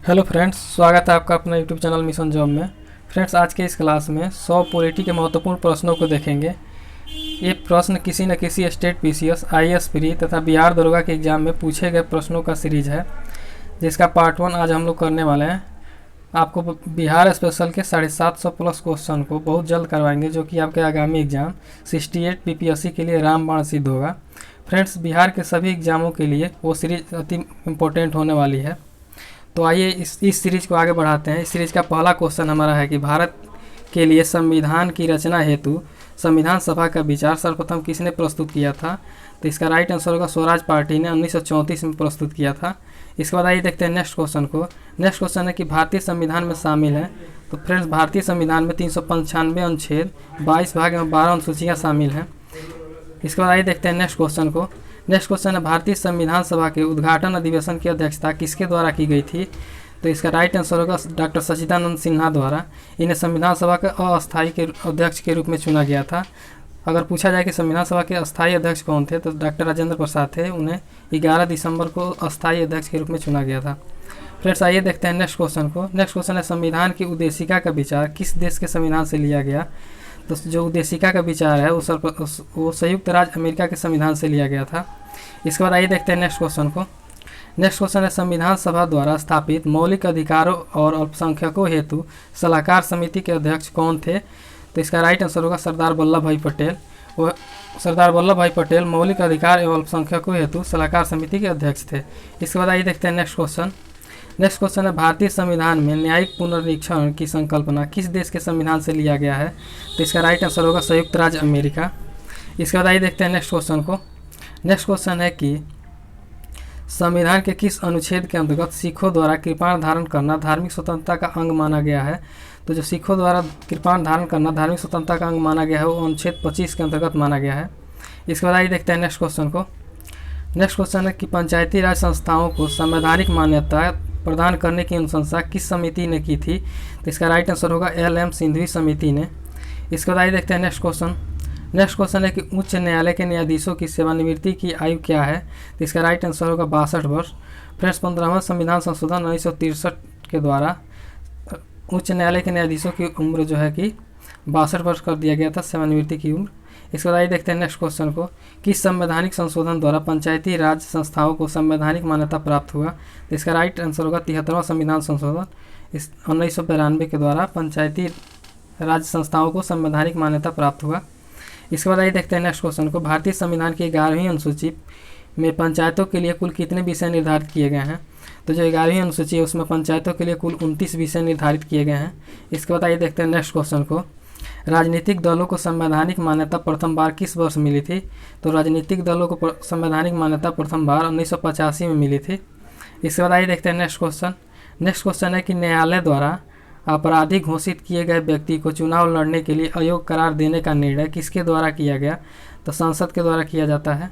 Hello friends, स्वागत है आपका अपना यूट्यूब चैनल मिशन जॉब में। फ्रेंड्स, आज के इस क्लास में 100 पॉलिटी के महत्वपूर्ण प्रश्नों को देखेंगे। ये प्रश्न किसी न किसी स्टेट पीसीएस, आईएएस प्री तथा बिहार दरोगा के एग्जाम में पूछे गए प्रश्नों का सीरीज है, जिसका पार्ट 1 आज हम लोग करने वाले हैं। आपको बिहार स्पेशल के 750 प्लस क्वेश्चन को बहुत जल्द करवाएंगे, जो कि आपके आगामी एग्जाम 68 पीपीएससी के लिए रामबाण सिद्ध होगा। फ्रेंड्स, बिहार के सभी एग्जामों के लिए वो सीरीज अति इम्पोर्टेंट होने वाली है। तो आइए इस सीरीज को आगे बढ़ाते हैं। इस सीरीज का पहला क्वेश्चन हमारा है कि भारत के लिए संविधान की रचना हेतु संविधान सभा का विचार सर्वप्रथम किसने प्रस्तुत किया था? तो इसका राइट आंसर होगा स्वराज पार्टी ने 1934 में प्रस्तुत किया था। इसके बाद आइए देखते हैं नेक्स्ट क्वेश्चन को। नेक्स्ट क्वेश्चन है कि भारतीय संविधान में शामिल है। तो फ्रेंड्स, भारतीय संविधान में 395 अनुच्छेद, 22 भाग एवं 12 अनुसूचियाँ शामिल हैं। इसके बाद आइए देखते हैं नेक्स्ट क्वेश्चन को। नेक्स्ट क्वेश्चन है भारतीय संविधान सभा के उद्घाटन अधिवेशन की अध्यक्षता किसके द्वारा की गई थी? तो इसका राइट आंसर होगा डॉक्टर सच्चिदानंद सिन्हा द्वारा। इन्हें संविधान सभा के अस्थायी के अध्यक्ष के रूप में चुना गया था। अगर पूछा जाए कि संविधान सभा के अस्थायी अध्यक्ष कौन थे, तो डॉक्टर राजेंद्र प्रसाद थे। उन्हें 11 दिसंबर को अस्थायी अध्यक्ष के रूप में चुना गया था। फ्रेंड्स, आइए देखते हैं नेक्स्ट क्वेश्चन को। नेक्स्ट क्वेश्चन है संविधान की उद्देशिका का विचार किस देश के संविधान से लिया गया? तो जो उद्देशिका का विचार है वो संयुक्त राज्य अमेरिका के संविधान से लिया गया था। इसके बाद आइए देखते हैं नेक्स्ट क्वेश्चन को। नेक्स्ट क्वेश्चन है संविधान सभा द्वारा स्थापित मौलिक अधिकारों और अल्पसंख्यकों हेतु सलाहकार समिति के अध्यक्ष कौन थे? तो इसका राइट आंसर होगा सरदार वल्लभ भाई पटेल। वो सरदार वल्लभ भाई पटेल मौलिक अधिकार एवं अल्पसंख्यकों हेतु सलाहकार समिति के अध्यक्ष थे। इसके बाद आइए देखते हैं नेक्स्ट क्वेश्चन। नेक्स्ट क्वेश्चन है भारतीय संविधान में न्यायिक पुनरीक्षण की संकल्पना किस देश के संविधान से लिया गया है? तो इसका राइट आंसर होगा संयुक्त राज्य अमेरिका। इसके बाद आइए देखते हैं नेक्स्ट क्वेश्चन को। नेक्स्ट क्वेश्चन है कि संविधान के किस अनुच्छेद के अंतर्गत सिखों द्वारा कृपाण धारण करना धार्मिक स्वतंत्रता का अंग माना गया है? तो जो सिखों द्वारा कृपाण धारण करना धार्मिक स्वतंत्रता का अंग माना गया है, वो अनुच्छेद 25 के अंतर्गत माना गया है। इसके बाद आइए देखते हैं नेक्स्ट क्वेश्चन को। नेक्स्ट क्वेश्चन है कि पंचायती राज संस्थाओं को संवैधानिक मान्यता प्रदान करने की अनुशंसा किस समिति ने की थी? तो इसका राइट आंसर होगा LM सिंघवी समिति ने। इसके बाद आइए देखते हैं नेक्स्ट क्वेश्चन। नेक्स्ट क्वेश्चन है कि उच्च न्यायालय के न्यायाधीशों की सेवानिवृत्ति की आयु क्या है? तो इसका राइट आंसर होगा 62 वर्ष। फ्रेंड्स, 15वां संविधान संशोधन 1963 के द्वारा उच्च न्यायालय के न्यायाधीशों की उम्र जो है कि 62 वर्ष कर दिया गया था, सेवानिवृत्ति की उम्र। इसके बाद आइए देखते हैं नेक्स्ट क्वेश्चन को। किस संवैधानिक संशोधन द्वारा पंचायती राज संस्थाओं को संवैधानिक मान्यता प्राप्त हुआ? तो इसका राइट आंसर होगा 73वां संविधान संशोधन इस 1992 के द्वारा पंचायती राज संस्थाओं को संवैधानिक मान्यता प्राप्त हुआ। इसके बाद आइए देखते हैं नेक्स्ट क्वेश्चन को। भारतीय संविधान की 11वीं अनुसूची में पंचायतों के लिए कुल कितने विषय निर्धारित किए गए हैं? तो जो 11वीं अनुसूची है उसमें पंचायतों के लिए कुल 29 विषय निर्धारित किए गए हैं। इसके बाद आइए देखते हैं नेक्स्ट क्वेश्चन को। राजनीतिक दलों को संवैधानिक मान्यता प्रथम बार किस वर्ष मिली थी? तो राजनीतिक दलों को संवैधानिक मान्यता प्रथम बार 1985 में मिली थी। इसके बाद आइए देखते हैं नेक्स्ट क्वेश्चन। नेक्स्ट क्वेश्चन है कि न्यायालय द्वारा अपराधी घोषित किए गए व्यक्ति को चुनाव लड़ने के लिए अयोग्य करार देने का निर्णय किसके द्वारा किया गया? तो संसद के द्वारा किया जाता है।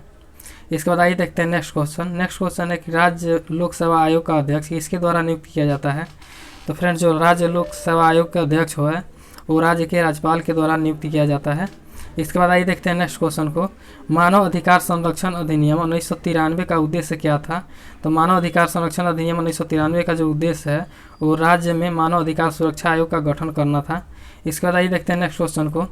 इसके बाद आइए देखते हैं नेक्स्ट क्वेश्चन। नेक्स्ट क्वेश्चन है कि राज्य लोक सेवा आयोग का अध्यक्ष किसके द्वारा नियुक्त किया जाता है? तो फ्रेंड्स, जो राज्य लोक सेवा आयोग का अध्यक्ष हो है वो राज्य के राज्यपाल के द्वारा नियुक्त किया जाता है। इसके बाद आइए देखते हैं नेक्स्ट क्वेश्चन को। मानव अधिकार संरक्षण अधिनियम 1993 का उद्देश्य क्या था? तो मानव अधिकार संरक्षण अधिनियम 1993 का जो उद्देश्य है वो राज्य में मानव अधिकार सुरक्षा आयोग का गठन करना था। इसके बाद आइए देखते हैं नेक्स्ट क्वेश्चन को।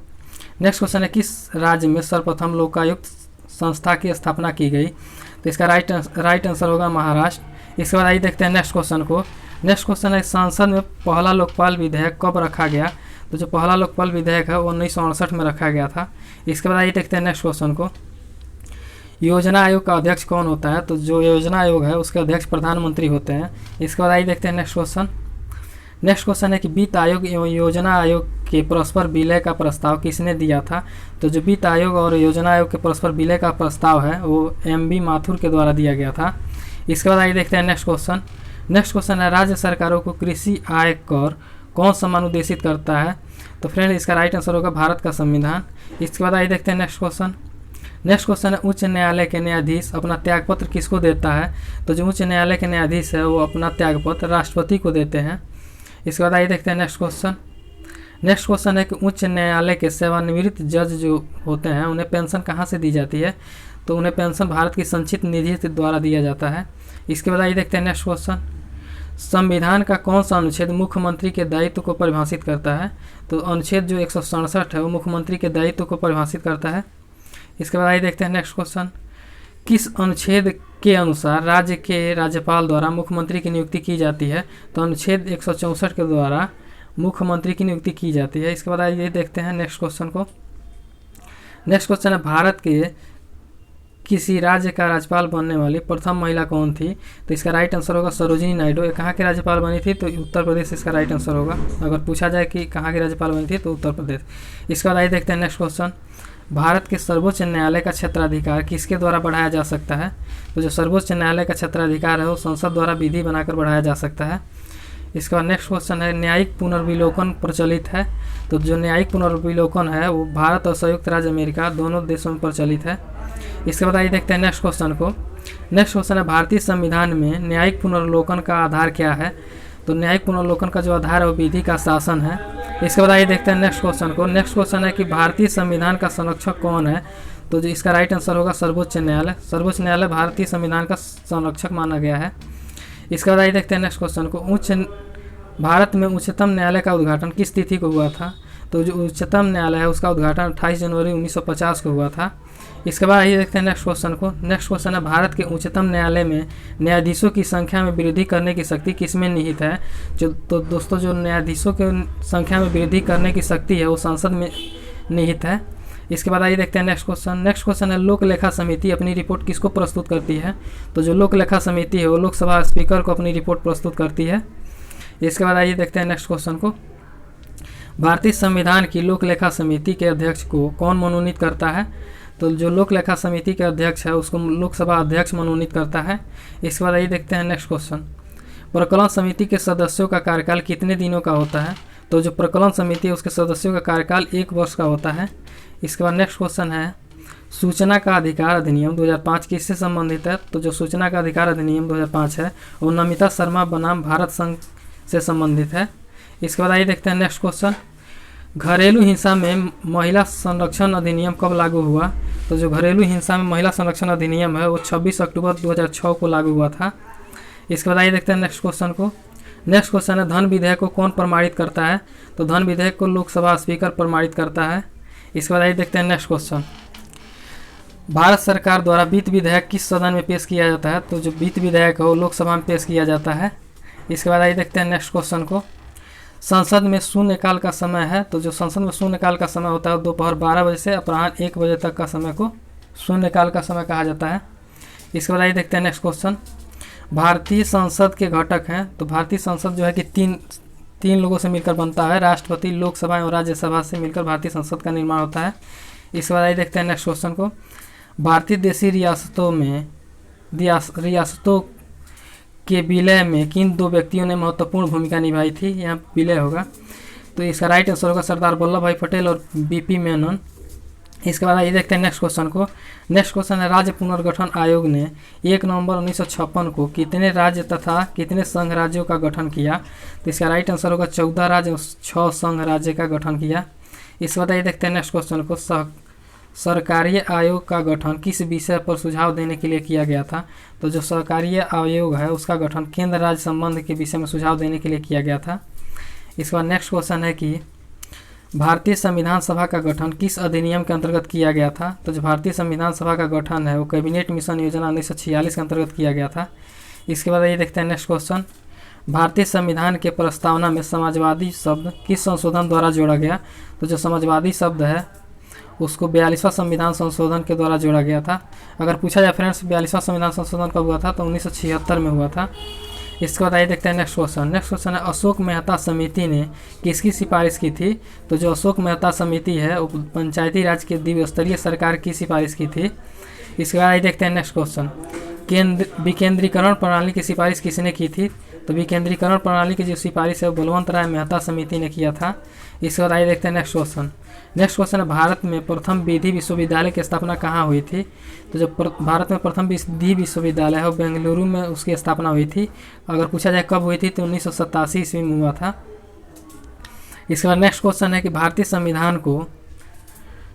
नेक्स्ट क्वेश्चन है किस राज्य में सर्वप्रथम लोकायुक्त संस्था की स्थापना की गई? तो इसका राइट आंसर होगा महाराष्ट्र। इसके बाद आइए देखते हैं नेक्स्ट क्वेश्चन को। नेक्स्ट क्वेश्चन है संसद में पहला लोकपाल विधेयक कब रखा गया? तो जो पहला लोकपाल विधेयक है वो 1968 में रखा गया था। इसके बाद आइए देखते हैं नेक्स्ट क्वेश्चन को। योजना आयोग का अध्यक्ष कौन होता है? तो जो योजना आयोग है उसके अध्यक्ष प्रधानमंत्री होते हैं। इसके बाद आइए देखते हैं नेक्स्ट क्वेश्चन। नेक्स्ट क्वेश्चन है कि वित्त आयोग एवं योजना आयोग के परस्पर विलय का प्रस्ताव किसने दिया था? तो जो वित्त आयोग और योजना आयोग के परस्पर विलय का प्रस्ताव है वो MB माथुर के द्वारा दिया गया था। इसके बाद आइए देखते हैं नेक्स्ट क्वेश्चन। नेक्स्ट क्वेश्चन है राज्य सरकारों को कृषि आय कर कौन समानुदेशित करता है? तो फ्रेंड, इसका राइट आंसर होगा भारत का संविधान। इसके बाद आइए देखते हैं नेक्स्ट क्वेश्चन। नेक्स्ट क्वेश्चन है उच्च न्यायालय के न्यायाधीश अपना त्यागपत्र किसको देता है? तो जो उच्च न्यायालय के न्यायाधीश है वो अपना त्यागपत्र राष्ट्रपति को देते हैं। इसके बाद आइए देखते हैं नेक्स्ट क्वेश्चन। नेक्स्ट क्वेश्चन है कि उच्च न्यायालय के सेवानिवृत्त जज जो होते हैं उन्हें पेंशन कहाँ से दी जाती है? तो उन्हें पेंशन भारत की संचित निधि के द्वारा दिया जाता है। इसके बाद आइए देखते हैं नेक्स्ट क्वेश्चन। संविधान का कौन सा अनुच्छेद मुख्यमंत्री के दायित्व को परिभाषित करता है? तो अनुच्छेद जो 167 है वो मुख्यमंत्री के दायित्व को परिभाषित करता है। इसके बाद आइए देखते हैं नेक्स्ट क्वेश्चन। किस अनुच्छेद के अनुसार राज्य के राज्यपाल द्वारा मुख्यमंत्री की नियुक्ति की जाती है? तो अनुच्छेद 164 के द्वारा मुख्यमंत्री की नियुक्ति की जाती है। इसके बाद आइए देखते हैं नेक्स्ट क्वेश्चन को। नेक्स्ट क्वेश्चन है, भारत के किसी राज्य का राज्यपाल बनने वाली प्रथम महिला कौन थी? तो इसका राइट आंसर होगा सरोजिनी नायडू। ये कहाँ के राज्यपाल बनी थी? तो उत्तर प्रदेश इसका राइट आंसर होगा। अगर पूछा जाए कि कहाँ की राज्यपाल बनी थी तो उत्तर प्रदेश। इसके बाद आइए देखते हैं नेक्स्ट क्वेश्चन। भारत के सर्वोच्च न्यायालय का क्षेत्राधिकार किसके द्वारा बढ़ाया जा सकता है? तो जो सर्वोच्च न्यायालय का क्षेत्राधिकार है वो संसद द्वारा विधि बनाकर बढ़ाया जा सकता है। इसके बाद नेक्स्ट क्वेश्चन है, न्यायिक पुनर्विलोकन प्रचलित है? तो जो न्यायिक पुनर्विलोकन है वो भारत और संयुक्त राज्य अमेरिका दोनों देशों में प्रचलित है। इसके बाद आइए देखते हैं नेक्स्ट क्वेश्चन को। नेक्स्ट क्वेश्चन है, भारतीय संविधान में न्यायिक पुनर्विलोकन का आधार क्या है? तो न्यायिक पुनर्विलोकन का जो आधार है वो विधि का शासन है। इसके बाद आइए देखते हैं नेक्स्ट क्वेश्चन को। नेक्स्ट क्वेश्चन है कि भारतीय संविधान का संरक्षक कौन है? तो जो इसका राइट आंसर होगा सर्वोच्च न्यायालय। सर्वोच्च न्यायालय भारतीय संविधान का संरक्षक माना गया है। इसके बाद आइए देखते हैं नेक्स्ट क्वेश्चन को। भारत में उच्चतम न्यायालय का उद्घाटन किस तिथि को हुआ था? तो जो उच्चतम न्यायालय है उसका उद्घाटन 28 जनवरी 1950 को हुआ था। इसके बाद आइए देखते हैं नेक्स्ट क्वेश्चन को। नेक्स्ट क्वेश्चन है, भारत के उच्चतम न्यायालय में न्यायाधीशों की संख्या में वृद्धि करने की शक्ति किसमें निहित है? तो दोस्तों जो न्यायाधीशों के संख्या में वृद्धि करने की शक्ति है वो संसद में निहित है। इसके बाद आइए देखते हैं नेक्स्ट क्वेश्चन। नेक्स्ट क्वेश्चन है, लोक लेखा समिति अपनी रिपोर्ट किसको प्रस्तुत करती है? तो जो लोक लेखा समिति है वो लोकसभा स्पीकर को अपनी रिपोर्ट प्रस्तुत करती है। इसके बाद आइए देखते हैं नेक्स्ट क्वेश्चन को। भारतीय संविधान की लोक लेखा समिति के अध्यक्ष को कौन मनोनीत करता है? तो जो लोक लेखा समिति के अध्यक्ष है उसको लोकसभा अध्यक्ष मनोनीत करता है। इसके बाद आइए देखते हैं नेक्स्ट क्वेश्चन। प्रकलन समिति के सदस्यों का कार्यकाल कितने दिनों का होता है? तो जो प्रकलन समिति है उसके सदस्यों का कार्यकाल 1 वर्ष का होता है। इसके बाद नेक्स्ट क्वेश्चन है, सूचना का अधिकार अधिनियम 2005 किससे संबंधित है? तो जो सूचना का अधिकार अधिनियम 2005 है वो नमिता शर्मा बनाम भारत संघ से संबंधित है। इसके बाद आइए देखते हैं नेक्स्ट क्वेश्चन। घरेलू हिंसा में महिला संरक्षण अधिनियम कब लागू हुआ? तो जो घरेलू हिंसा में महिला संरक्षण अधिनियम है वो 26 अक्टूबर 2006 को लागू हुआ था। इसके बाद आइए देखते हैं नेक्स्ट क्वेश्चन को। नेक्स्ट क्वेश्चन है, धन विधेयक को कौन प्रमाणित करता है? तो धन विधेयक को लोकसभा स्पीकर प्रमाणित करता है। इसके बाद आइए देखते हैं नेक्स्ट क्वेश्चन। भारत सरकार द्वारा वित्त विधेयक किस सदन में पेश किया जाता है? तो जो वित्त विधेयक है वो लोकसभा में पेश किया जाता है। इसके बाद आइए देखते हैं नेक्स्ट क्वेश्चन को। संसद में शून्यकाल का समय है? तो जो संसद में शून्यकाल का समय होता है दोपहर 12 बजे से अपराह्न 1 बजे तक का समय को शून्यकाल का समय कहा जाता है। इसके बाद आइए देखते हैं नेक्स्ट क्वेश्चन। भारतीय संसद के घटक हैं? तो भारतीय संसद जो है कि तीन लोगों से मिलकर बनता है। राष्ट्रपति, लोकसभा और राज्यसभा से मिलकर भारतीय संसद का निर्माण होता है। इसके बाद आइए देखते हैं नेक्स्ट क्वेश्चन को। भारतीय देशी रियासतों के विलय में किन 2 व्यक्तियों ने महत्वपूर्ण भूमिका निभाई थी? यहाँ विलय होगा तो इसका राइट आंसर होगा सरदार वल्लभ भाई पटेल और बीपी मेनन। इसके बाद आइए देखते हैं नेक्स्ट क्वेश्चन को। नेक्स्ट क्वेश्चन है, राज्य पुनर्गठन आयोग ने 1 नवंबर 1956 को कितने राज्य तथा कितने संघ राज्यों का गठन किया? तो इसका राइट आंसर होगा 14 राज्य और 6 संघ राज्य का गठन किया। इसके बाद आइए देखते हैं नेक्स्ट क्वेश्चन को। सरकारी आयोग का गठन किस विषय पर सुझाव देने के लिए किया गया था? तो जो सरकारी आयोग है उसका गठन केंद्र राज्य संबंध के विषय में सुझाव देने के लिए किया गया था। इसके बाद नेक्स्ट क्वेश्चन है कि भारतीय संविधान सभा का गठन किस अधिनियम के अंतर्गत किया गया था? तो जो भारतीय संविधान सभा का गठन है वो कैबिनेट मिशन योजना 1946 के अंतर्गत किया गया था। इसके बाद ये देखते हैं नेक्स्ट क्वेश्चन। भारतीय संविधान के प्रस्तावना में समाजवादी शब्द किस संशोधन द्वारा जोड़ा गया? तो जो समाजवादी शब्द है उसको 42वां संविधान संशोधन के द्वारा जोड़ा गया था। अगर पूछा जाए फ्रेंड्स 42वां संविधान संशोधन कब हुआ था? तो 1976 में हुआ था। इसके बाद आइए देखते हैं नेक्स्ट क्वेश्चन। नेक्स्ट क्वेश्चन है, अशोक मेहता समिति ने किसकी सिफारिश की थी? तो जो अशोक मेहता समिति है वो पंचायती राज के द्विस्तरीय सरकार की सिफारिश की थी। इसके बाद आइए देखते हैं नेक्स्ट क्वेश्चन। विकेंद्रीकरण प्रणाली की सिफारिश किसने की थी? तो विकेंद्रीकरण प्रणाली की जो सिफारिश है वो बलवंत राय मेहता समिति ने किया था। इसके बाद आइए देखते हैं नेक्स्ट क्वेश्चन। नेक्स्ट क्वेश्चन है, भारत में प्रथम विधि विश्वविद्यालय की स्थापना कहाँ हुई थी? तो जो भारत में प्रथम विधि विश्वविद्यालय है वो बेंगलुरु में उसकी स्थापना हुई थी। अगर पूछा जाए कब हुई थी तो 1987 ईस्वी में हुआ था। इसके बाद नेक्स्ट क्वेश्चन है कि भारतीय संविधान को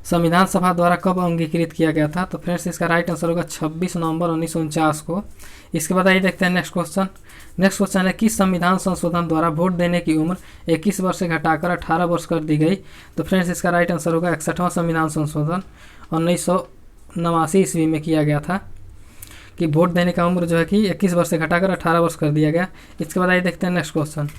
संविधान सभा द्वारा कब अंगीकृत किया गया था? तो फ्रेंड्स इसका राइट आंसर होगा 26 नवंबर 1949 को। इसके बाद आइए देखते हैं नेक्स्ट क्वेश्चन। नेक्स्ट क्वेश्चन है, किस संविधान संशोधन द्वारा वोट देने की उम्र 21 वर्ष से घटाकर 18 वर्ष कर दी गई? तो फ्रेंड्स इसका राइट आंसर होगा 61वां संविधान संशोधन 1989 ईस्वी में किया गया था कि वोट देने का उम्र जो है कि 21 वर्ष से घटाकर 18 वर्ष कर दिया गया। इसके बाद आइए देखते हैं नेक्स्ट क्वेश्चन।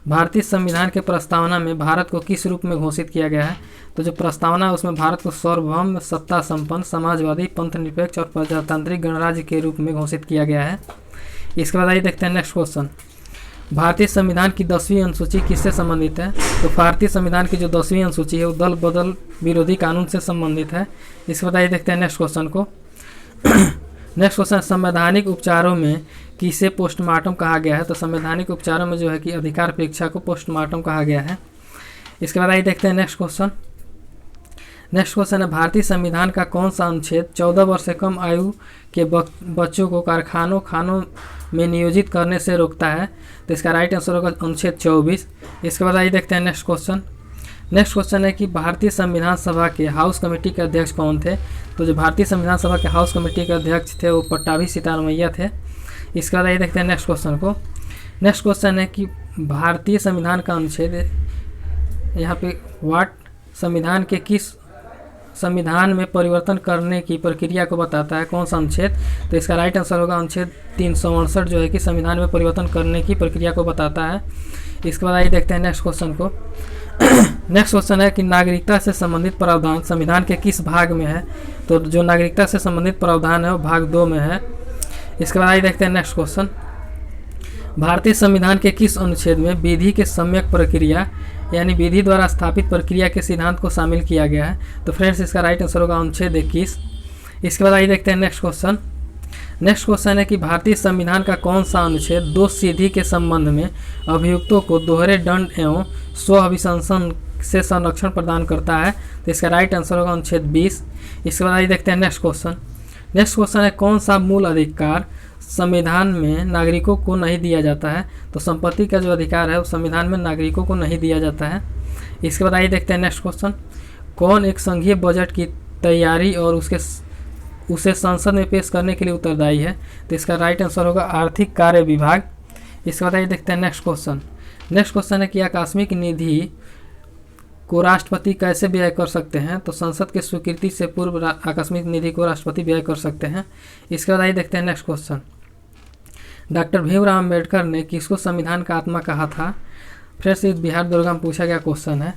भारतीय संविधान के प्रस्तावना में भारत को किस रूप में घोषित किया गया है? तो जो प्रस्तावना है उसमें भारत को सार्वभौम, सत्ता संपन्न, समाजवादी, पंथनिरपेक्ष और प्रजातांत्रिक गणराज्य के रूप में घोषित किया गया है। इसके बाद आइए देखते हैं नेक्स्ट क्वेश्चन। भारतीय संविधान की 10वीं अनुसूची किससे संबंधित है? तो भारतीय संविधान की जो 10वीं अनुसूची है वो दल बदल विरोधी कानून से संबंधित है। इसके बाद आइए देखते हैं नेक्स्ट क्वेश्चन को। नेक्स्ट क्वेश्चन, संवैधानिक उपचारों में किसे पोस्टमार्टम कहा गया है? तो संवैधानिक उपचारों में जो है कि अधिकार परीक्षा को पोस्टमार्टम कहा गया है। इसके बाद आइए देखते हैं नेक्स्ट क्वेश्चन। नेक्स्ट क्वेश्चन है, भारतीय संविधान का कौन सा अनुच्छेद 14 वर्ष से कम आयु के बच्चों को खानों में नियोजित करने से रोकता है? तो इसका राइट आंसर होगा अनुच्छेद 24। इसके बाद आइए देखते हैं नेक्स्ट क्वेश्चन। नेक्स्ट क्वेश्चन है कि भारतीय संविधान सभा के हाउस कमेटी के अध्यक्ष कौन थे? तो जो भारतीय संविधान सभा के हाउस कमेटी के अध्यक्ष थे वो पट्टाभी सीतारमैया थे। इसके बाद आइए देखते हैं नेक्स्ट क्वेश्चन को। नेक्स्ट क्वेश्चन है कि भारतीय संविधान का अनुच्छेद, यहाँ पे वाट संविधान के किस संविधान में परिवर्तन करने की प्रक्रिया को बताता है? कौन सा अनुच्छेद? तो इसका राइट आंसर होगा अनुच्छेद 368 जो है कि संविधान में परिवर्तन करने की प्रक्रिया को बताता है। इसके बाद आइए देखते हैं नेक्स्ट क्वेश्चन को। नेक्स्ट क्वेश्चन है कि नागरिकता से संबंधित प्रावधान संविधान के किस भाग में है? तो जो नागरिकता से संबंधित प्रावधान है वो भाग 2 में है। इसके बाद आइए देखते हैं नेक्स्ट क्वेश्चन। भारतीय संविधान के किस अनुच्छेद में विधि के सम्यक प्रक्रिया यानी विधि द्वारा स्थापित प्रक्रिया के सिद्धांत को शामिल किया गया है? तो फ्रेंड्स इसका राइट आंसर होगा अनुच्छेद 21। इसके बाद आइए देखते हैं नेक्स्ट क्वेश्चन। नेक्स्ट क्वेश्चन है कि भारतीय संविधान का कौन सा अनुच्छेद दोष सिद्धि के संबंध में अभियुक्तों को दोहरे दंड एवं स्व अभिशंसन से संरक्षण प्रदान करता है? तो इसका राइट आंसर होगा अनुच्छेद 20। इसके बाद आइए देखते हैं नेक्स्ट क्वेश्चन। नेक्स्ट क्वेश्चन है, कौन सा मूल अधिकार संविधान में नागरिकों को नहीं दिया जाता है? तो संपत्ति का जो अधिकार है वो संविधान में नागरिकों को नहीं दिया जाता है। इसके बाद आइए देखते हैं नेक्स्ट क्वेश्चन। कौन एक संघीय बजट की तैयारी और उसे संसद में पेश करने के लिए उत्तरदायी है? तो इसका राइट आंसर होगा आर्थिक कार्य विभाग। इसके बाद आइए देखते हैं नेक्स्ट क्वेश्चन। नेक्स्ट क्वेश्चन है कि आकस्मिक निधि को राष्ट्रपति कैसे व्यय कर सकते हैं? तो संसद के स्वीकृति से पूर्व आकस्मिक निधि को राष्ट्रपति व्यय कर सकते हैं। इसके बाद आइए देखते हैं next question. Doctor Bhimrao Ambedkar ने किसको संविधान का आत्मा कहा था? फ्रेंड्स इस बिहार दुर्गा में पूछा गया क्वेश्चन है।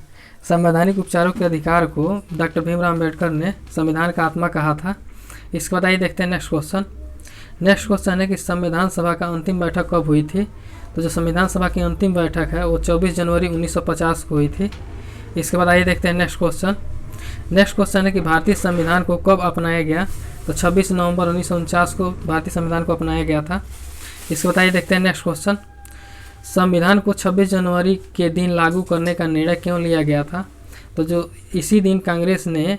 संवैधानिक उपचारों के अधिकार को डॉक्टर भीमराव अम्बेडकर ने संविधान का आत्मा कहा था। इसके बाद आइए देखते हैं नेक्स्ट क्वेश्चन। नेक्स्ट क्वेश्चन है कि संविधान सभा का अंतिम बैठक कब हुई थी? तो जो संविधान सभा की अंतिम बैठक है वो 24 जनवरी 1950 को हुई थी। इसके बाद आइए देखते हैं नेक्स्ट क्वेश्चन। नेक्स्ट क्वेश्चन है कि भारतीय संविधान को कब अपनाया गया? तो 26 नवंबर 1949 को भारतीय संविधान को अपनाया गया था। इसके बाद आइए देखते हैं नेक्स्ट क्वेश्चन। संविधान को 26 जनवरी के दिन लागू करने का निर्णय क्यों लिया गया था? तो जो इसी दिन कांग्रेस ने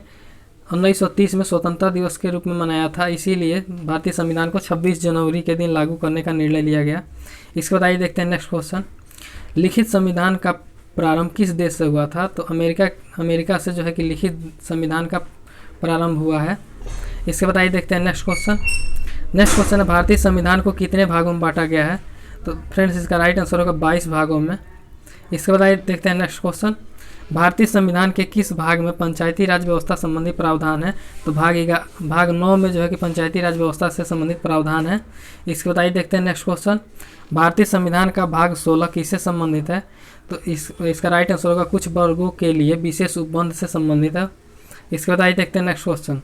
1930 में स्वतंत्रता दिवस के रूप में मनाया था, इसीलिए भारतीय संविधान को 26 जनवरी के दिन लागू करने का निर्णय लिया गया। इसके बाद आइए देखते हैं नेक्स्ट क्वेश्चन। लिखित संविधान का प्रारंभ किस देश से हुआ था? तो अमेरिका से जो है कि लिखित संविधान का प्रारंभ हुआ है। इसके बाद आइए देखते हैं नेक्स्ट क्वेश्चन। नेक्स्ट क्वेश्चन है, भारतीय संविधान को कितने भागों में बांटा गया है? तो फ्रेंड्स इसका राइट आंसर होगा 22 भागों में। इसके बाद आइए देखते हैं नेक्स्ट क्वेश्चन। भारतीय संविधान के किस भाग में पंचायती राज व्यवस्था संबंधी प्रावधान है? तो भाग 9 में जो है कि पंचायती राज व्यवस्था से संबंधित प्रावधान है। इसके बाद आइए देखते हैं नेक्स्ट क्वेश्चन। भारतीय संविधान का भाग 16 किससे संबंधित है? तो इसका राइट आंसर होगा कुछ वर्गों के लिए विशेष उपबंध से संबंधित है। इसके बाद आइए देखते हैं नेक्स्ट क्वेश्चन।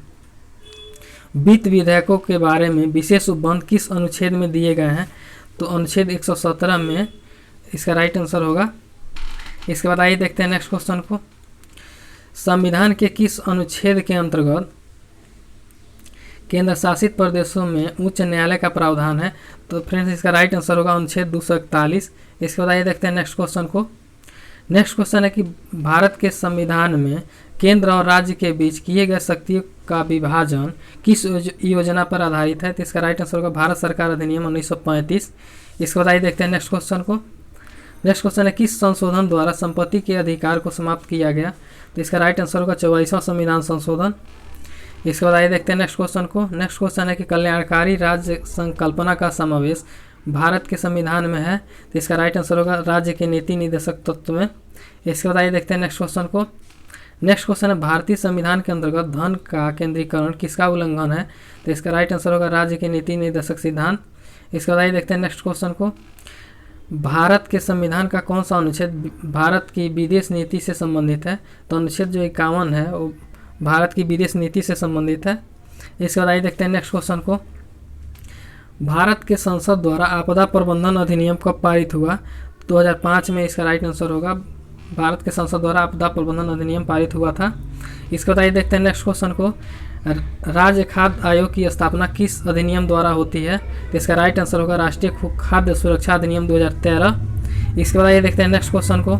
वित्त विधेयकों के बारे में विशेष उपबंध किस अनुच्छेद में दिए गए हैं? तो अनुच्छेद 117 में इसका राइट आंसर होगा। इसके बाद आइए देखते हैं नेक्स्ट क्वेश्चन को। संविधान के किस अनुच्छेद के अंतर्गत केंद्र शासित प्रदेशों में उच्च न्यायालय का प्रावधान है? तो फ्रेंड्स इसका राइट आंसर होगा अनुच्छेद 241। इसके बाद आइए देखते हैं नेक्स्ट क्वेश्चन को। नेक्स्ट क्वेश्चन है कि भारत के संविधान में केंद्र और राज्य के बीच किए गए शक्तियों का विभाजन किस योजना पर आधारित है? तो इसका राइट आंसर होगा भारत सरकार अधिनियम 1935। इसके बाद आइए देखते हैं नेक्स्ट क्वेश्चन को। नेक्स्ट क्वेश्चन है किस संशोधन द्वारा संपत्ति के अधिकार को समाप्त किया गया? तो इसका राइट आंसर होगा 44वां संविधान संशोधन। इसके बाद आइए देखते हैं नेक्स्ट क्वेश्चन को। नेक्स्ट क्वेश्चन है कि कल्याणकारी राज्य संकल्पना का समावेश भारत के संविधान में है। तो इसका राइट आंसर होगा राज्य के नीति निर्देशक तत्व में। इसके बाद आइए देखते हैं नेक्स्ट क्वेश्चन को। नेक्स्ट क्वेश्चन है भारतीय संविधान के अंतर्गत धन का केंद्रीकरण किसका उल्लंघन है? तो इसका राइट आंसर होगा राज्य के नीति निर्देशक सिद्धांत। इसके बाद आइए देखते हैं नेक्स्ट क्वेश्चन को। भारत के संविधान का कौन सा अनुच्छेद भारत की विदेश नीति से संबंधित है? तो अनुच्छेद जो 51 है वो भारत की विदेश नीति से संबंधित है। इसके बाद आइए देखते हैं नेक्स्ट क्वेश्चन को। भारत के संसद द्वारा आपदा प्रबंधन अधिनियम कब पारित हुआ? 2005 में इसका राइट आंसर होगा भारत के संसद द्वारा आपदा प्रबंधन अधिनियम पारित हुआ था। इसके बाद आइए देखते हैं नेक्स्ट क्वेश्चन को। राज्य खाद्य आयोग की स्थापना किस अधिनियम द्वारा होती है? तो इसका राइट आंसर होगा राष्ट्रीय खाद्य सुरक्षा अधिनियम 2013। इसके बाद आइए देखते हैं नेक्स्ट क्वेश्चन को।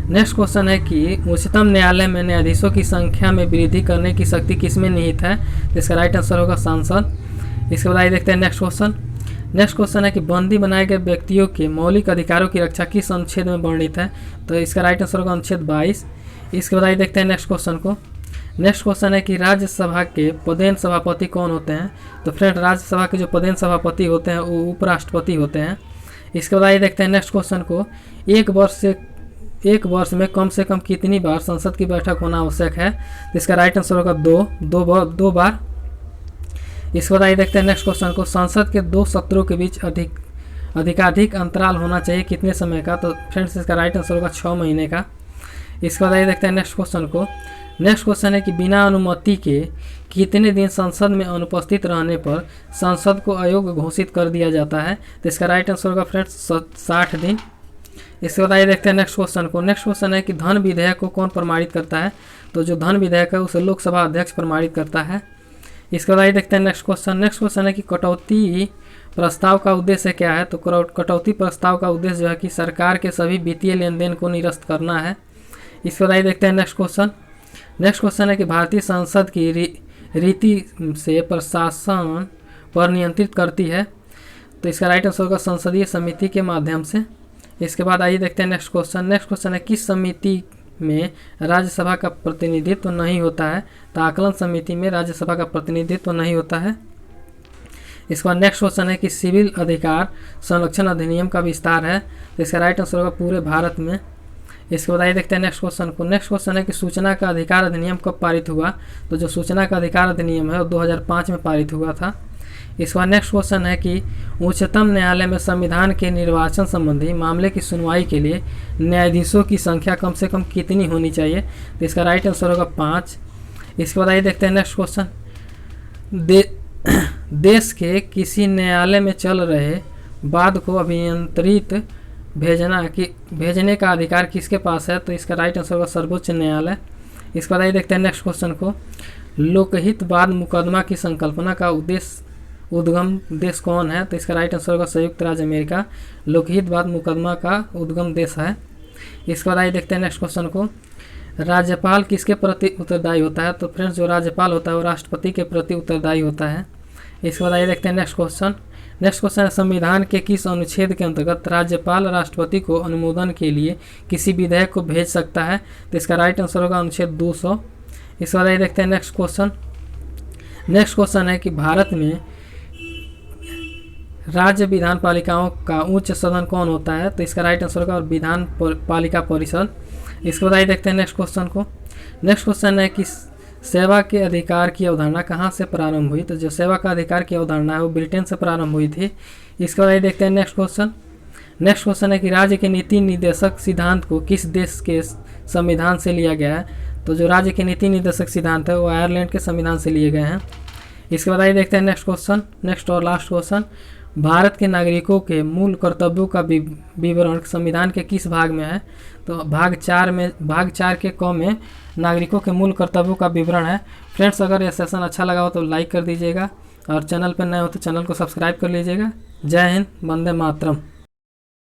नेक्स्ट क्वेश्चन है कि उच्चतम न्यायालय में न्यायाधीशों की संख्या में वृद्धि करने की शक्ति किसमें निहित है? तो इसका राइट आंसर होगा सांसद। इसके बाद आइए देखते हैं नेक्स्ट क्वेश्चन। नेक्स्ट क्वेश्चन है कि बंदी बनाए गए व्यक्तियों के मौलिक अधिकारों की रक्षा किस अनुच्छेद में वर्णित है? तो इसका राइट आंसर होगा अनुच्छेद 22। इसके बाद आइए देखते हैं नेक्स्ट क्वेश्चन को। नेक्स्ट क्वेश्चन है कि राज्यसभा के पदेन सभापति कौन होते हैं? तो फ्रेंड राज्यसभा के जो पदेन सभापति होते हैं वो उपराष्ट्रपति होते हैं। इसके बाद आइए देखते हैं नेक्स्ट क्वेश्चन को। एक वर्ष में कम से कम कितनी बार संसद की बैठक होना आवश्यक है? तो इसका राइट आंसर होगा दो बार। इसके बाद आइए देखते हैं नेक्स्ट क्वेश्चन को। संसद के 2 सत्रों के बीच अधिकाधिक अंतराल होना चाहिए कितने समय का? तो फ्रेंड्स इसका राइट आंसर होगा 6 महीने का। इसके बाद आइए देखते हैं नेक्स्ट क्वेश्चन को। नेक्स्ट क्वेश्चन है कि बिना अनुमति के कितने दिन संसद में अनुपस्थित रहने पर संसद को अयोग्य घोषित कर दिया जाता है? तो इसका राइट आंसर होगा फ्रेंड्स 60 दिन। इसके बाद आइए देखते हैं नेक्स्ट क्वेश्चन को। नेक्स्ट क्वेश्चन है कि धन विधेयक को कौन प्रमाणित करता है? तो जो धन विधेयक है उसे लोकसभा अध्यक्ष प्रमाणित करता है। इसके बाद आइए देखते हैं नेक्स्ट क्वेश्चन। नेक्स्ट क्वेश्चन है कि कटौती प्रस्ताव का उद्देश्य क्या है? तो कटौती प्रस्ताव का उद्देश्य जो है कि सरकार के सभी वित्तीय लेन देन को निरस्त करना है। इसके बाद आइए देखते हैं नेक्स्ट क्वेश्चन। नेक्स्ट क्वेश्चन है कि भारतीय संसद की रीति से प्रशासन पर नियंत्रित करती है। तो इसका राइट आंसर होगा संसदीय समिति के माध्यम से। इसके बाद आइए देखते हैं नेक्स्ट क्वेश्चन। नेक्स्ट क्वेश्चन है किस समिति में राज्यसभा का प्रतिनिधित्व नहीं होता है? तो आकलन समिति में राज्यसभा का प्रतिनिधित्व नहीं होता है। इसके बाद नेक्स्ट क्वेश्चन है कि सिविल अधिकार संरक्षण अधिनियम का विस्तार है। तो इसका राइट आंसर होगा पूरे भारत में। इसके बाद आइए देखते हैं नेक्स्ट क्वेश्चन को। नेक्स्ट क्वेश्चन है कि सूचना का अधिकार अधिनियम कब पारित हुआ? तो जो सूचना का अधिकार अधिनियम है वो 2005 में पारित हुआ था। इसके बाद नेक्स्ट क्वेश्चन है कि उच्चतम न्यायालय में संविधान के निर्वाचन संबंधी मामले की सुनवाई के लिए न्यायाधीशों की संख्या कम से कम कितनी होनी चाहिए? तो इसका राइट आंसर होगा 5। इसके बाद आइए देखते हैं नेक्स्ट क्वेश्चन। देश के किसी न्यायालय में चल रहे वाद को अभियंत्रित भेजने का अधिकार किसके पास है? तो इसका राइट आंसर होगा सर्वोच्च न्यायालय। इसके बाद आइए देखते हैं नेक्स्ट क्वेश्चन को। लोकहित वाद मुकदमा की संकल्पना का उद्गम देश कौन है? तो इसका राइट आंसर होगा संयुक्त राज्य अमेरिका लोकहित वाद मुकदमा का उद्गम देश है। इसके बाद आइए देखते हैं नेक्स्ट क्वेश्चन को। राज्यपाल किसके प्रति उत्तरदायी होता है? तो फ्रेंड्स जो राज्यपाल होता है वो राष्ट्रपति के प्रति उत्तरदायी होता है। इसके बाद आइए देखते हैं नेक्स्ट क्वेश्चन। नेक्स्ट क्वेश्चन है संविधान के किस अनुच्छेद के अंतर्गत राज्यपाल राष्ट्रपति को अनुमोदन के लिए किसी विधेयक को भेज सकता है? तो इसका राइट आंसर होगा अनुच्छेद 200। इसके बाद आइए देखते हैं नेक्स्ट क्वेश्चन। नेक्स्ट क्वेश्चन है कि भारत में राज्य विधान पालिकाओं का उच्च सदन कौन होता है? तो इसका राइट आंसर होगा विधान पालिका परिषद। इसके बाद आइए देखते हैं नेक्स्ट क्वेश्चन को। नेक्स्ट क्वेश्चन है कि सेवा के अधिकार की अवधारणा कहाँ से प्रारंभ हुई? तो जो सेवा का अधिकार की अवधारणा है वो ब्रिटेन से प्रारंभ हुई थी। इसके बाद आइए देखते हैं नेक्स्ट क्वेश्चन। नेक्स्ट क्वेश्चन है कि राज्य के नीति निर्देशक सिद्धांत को किस देश के संविधान से लिया गया है? तो जो राज्य के नीति निर्देशक सिद्धांत है वो आयरलैंड के संविधान से लिए गए हैं। इसके बाद आइए देखते हैं नेक्स्ट क्वेश्चन। नेक्स्ट और लास्ट क्वेश्चन। भारत के नागरिकों के मूल कर्तव्यों का विवरण संविधान के किस भाग में है? तो भाग 4 के क में नागरिकों के मूल कर्तव्यों का विवरण है। फ्रेंड्स अगर यह सेशन अच्छा लगा हो तो लाइक कर दीजिएगा और चैनल पर नए हो तो चैनल को सब्सक्राइब कर लीजिएगा। जय हिंद, वंदे मातरम।